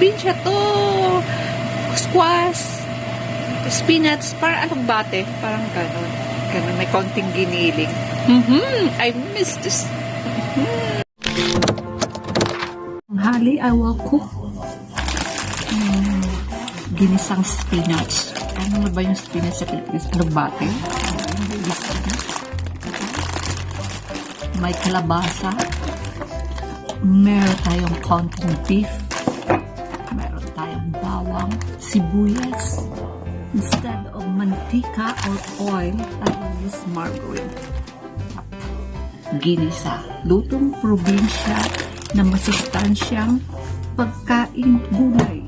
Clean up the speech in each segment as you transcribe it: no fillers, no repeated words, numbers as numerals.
probinsya to. Squash, spinach, parang alugbate. Parang ganon. Ganon, may konting giniling. I miss this. Hali, I will cook ginisang spinach. Ano na ba yung spinach sa Pilipinas? Alugbate. May kalabasa. Meron tayong konting beef. Meron tayong bawang, sibuyas. Instead of mantika or oil, I will use margarine. Ginisa. Lutong probinsya na masustansyang pagkain gulay.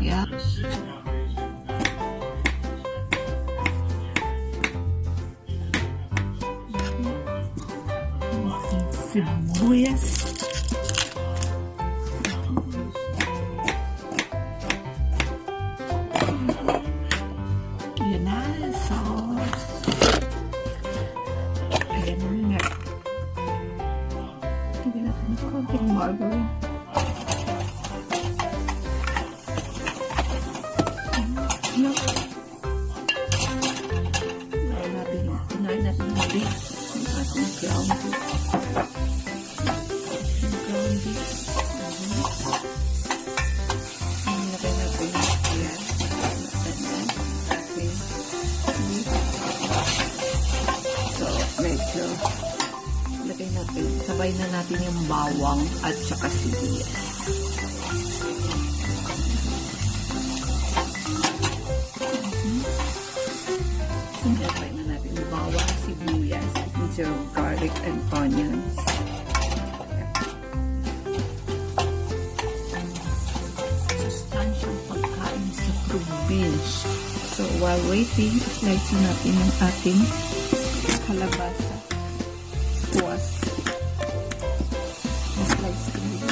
Yeah. Sibuyas. Ayan na. So, ayan na. Hindi natin ito konting margarine. Kunain natin yung beef. Yung ating ground beef. Lagay natin, sabay na natin yung bawang at saka sibuyas. Sabay na natin yung bawang, sibuyas, yung garlic and onions. Sustansyang pagkain sa probinsya. So while waiting, slice natin yung ating kalabasa. Squash. Slice ko nila.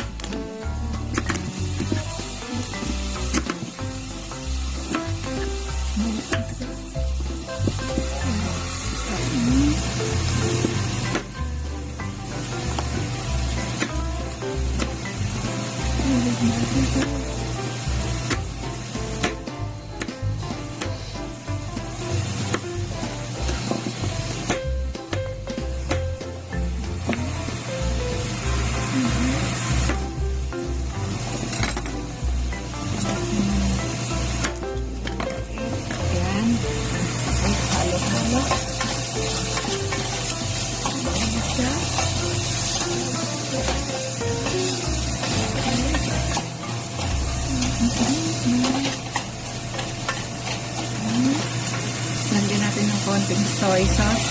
Lagyan natin ng konting soy sauce.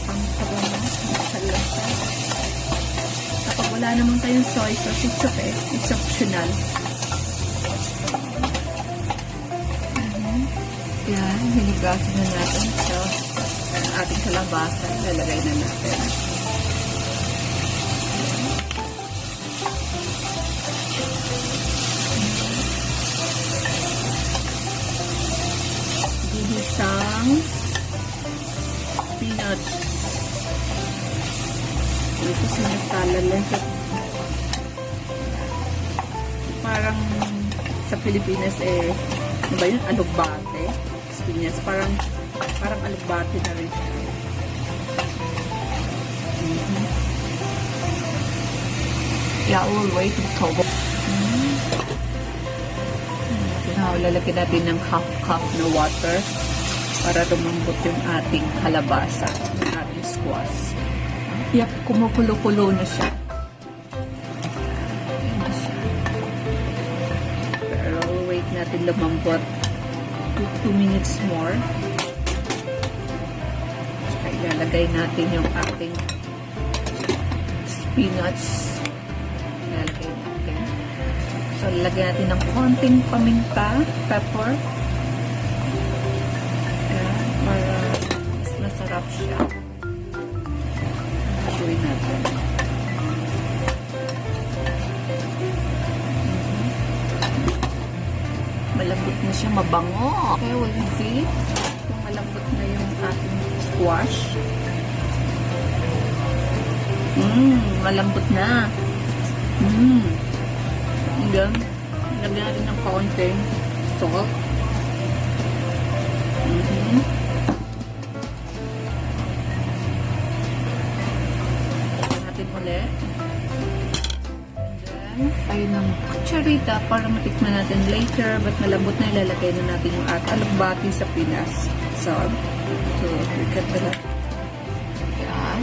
Pang sabaw sa lasa. Kapag wala naman tayong soy sauce, it's okay. It's optional. Yan, hinigasin na natin. So, ang ating kalabasa, lalagay na natin. Ginisang spinach. Ito sinasala lang sa parang sa Pilipinas ano ba yun? Alugbate. Spinach. Parang alugbate na rin siya. Yeah, we'll wait until lalagyan natin ng half cup na water para lumambot yung ating kalabasa, yung ating squash. Tiyak, kumukulo-kulo na siya. Ayan na siya. Pero wait natin lumambot 2 minutes more. Saka ilalagay natin yung ating spinach. Ilalagay natin. So, lalagyan natin ng konting paminta, pepper. Ayan, para mas masarap siya. Gawin natin. Malambot na siya, mabango. Okay, will you see? Kung malambot na yung ating squash. Malambot na. Then, lagyan natin ng kaunting salt. Lagyan natin ulit. And then, tayo ng kutsarita para matikman natin later. But malambot na, ilalagay na natin yung alugbati sa Pinas. So we can pala. Yan.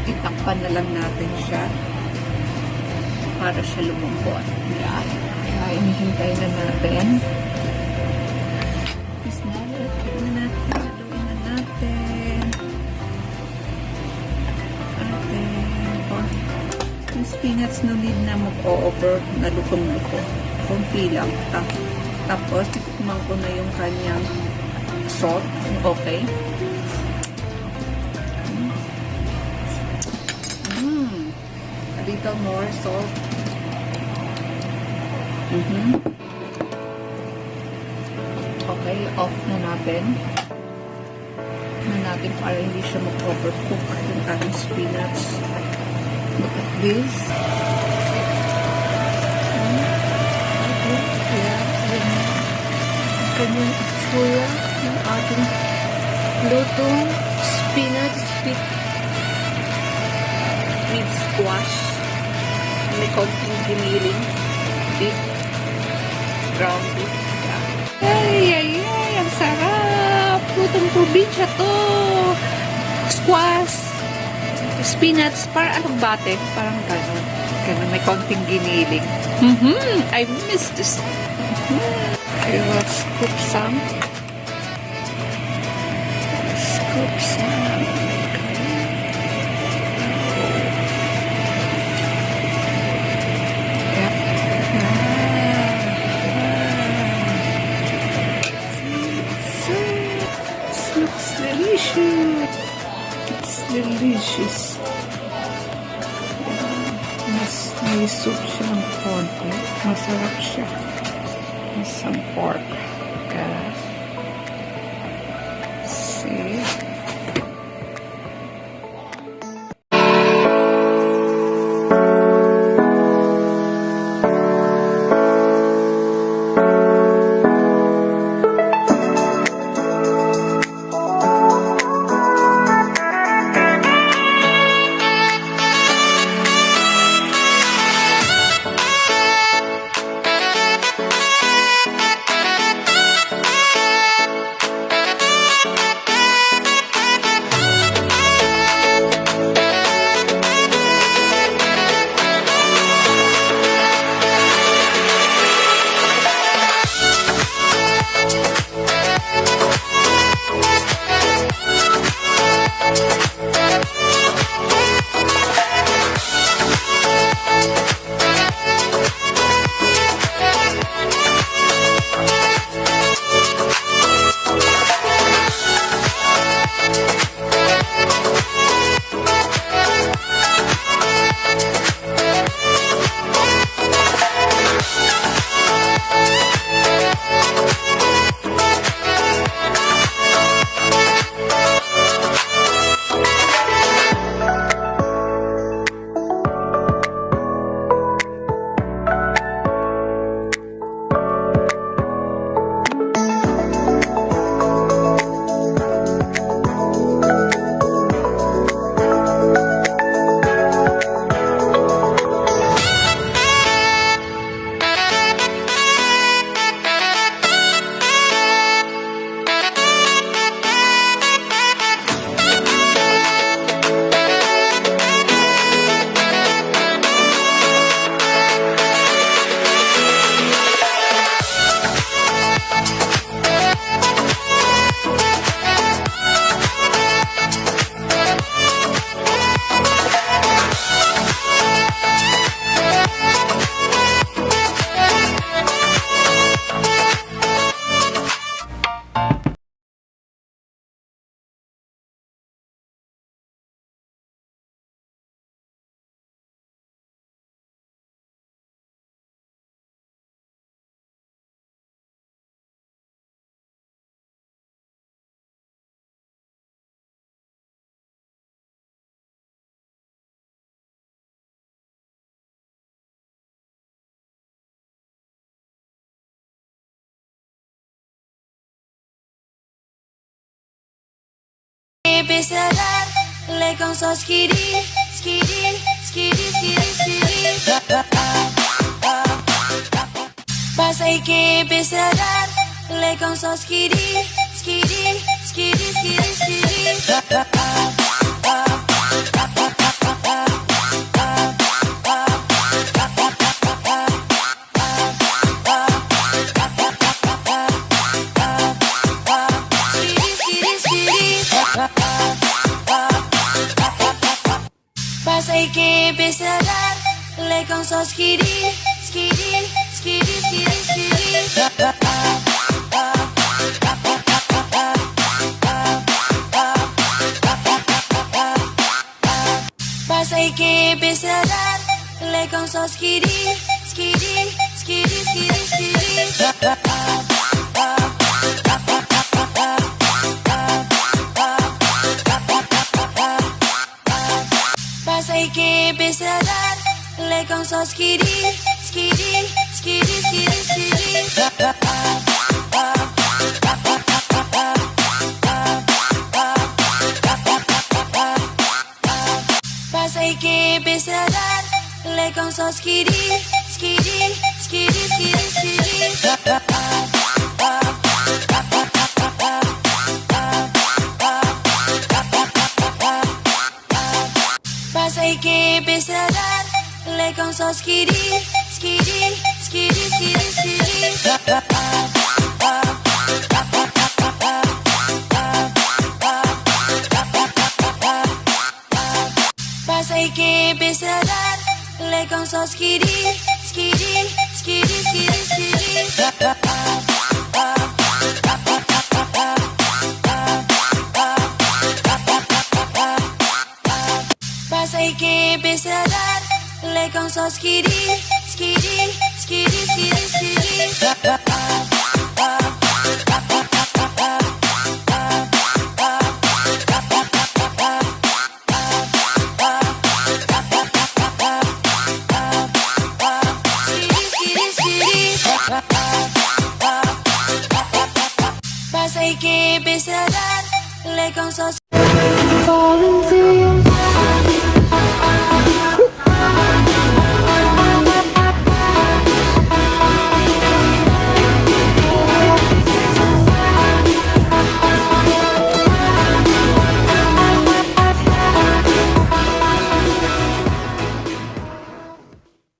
Itakpan na lang natin siya para siya lumambot. Yan. Kaya inihintay na natin. Tapos na, haluin na natin. Yung spinach no need na mag-o-over na lukong-luko. Kunti lang. Tapos, titikman ko na yung kanyang salt. Okay. A little more salt. Okay, off na natin. Para hindi siya mag-overcook yung ating spinach. Look at this. Kanyang itsura ng ating lutong spinach with squash. May konting giniling beef, ground beef. Ay, ang sarap! Lutong probinsya to! Squash, spinach, parang alugbate. Parang gano'n. May konting giniling. I miss this. Okay, let's scoop some. Yep. This looks delicious. It's delicious. May soup siya ng konti. Masarap siya. Some pork. Okay. See? empecé a dar, le con sos skiri, skiri, skiri, skiri, skiri. Pasa y que empecé a dar, le con sos skiri, skiri, skiri, skiri, skiri. Pasa y que empecé a dar, le con sos skiri, skiri, skiri, skiri, skiri. Pasa y que empecé a dar, le con sos skiri, skiri, skiri, skiri, skiri. Pasa y que empecé a dar, le con sos skiri, skiri, skiri, skiri, skiri. Pasa y que empecé a dar, le con sos skiri, skiri, skiri, skiri, skiri. Pasa y que empecé a dar, le con sos skiri, skiri, skiri, skiri, skiri. Pasa y que empecé a dar, le con sos skiri, skiri, skiri, skiri, skiri. Pasa y que empecé a dar, le con sos skiri, skiri, skiri, skiri, skiri. Pasa y que empecé a dar, le con sos. Falling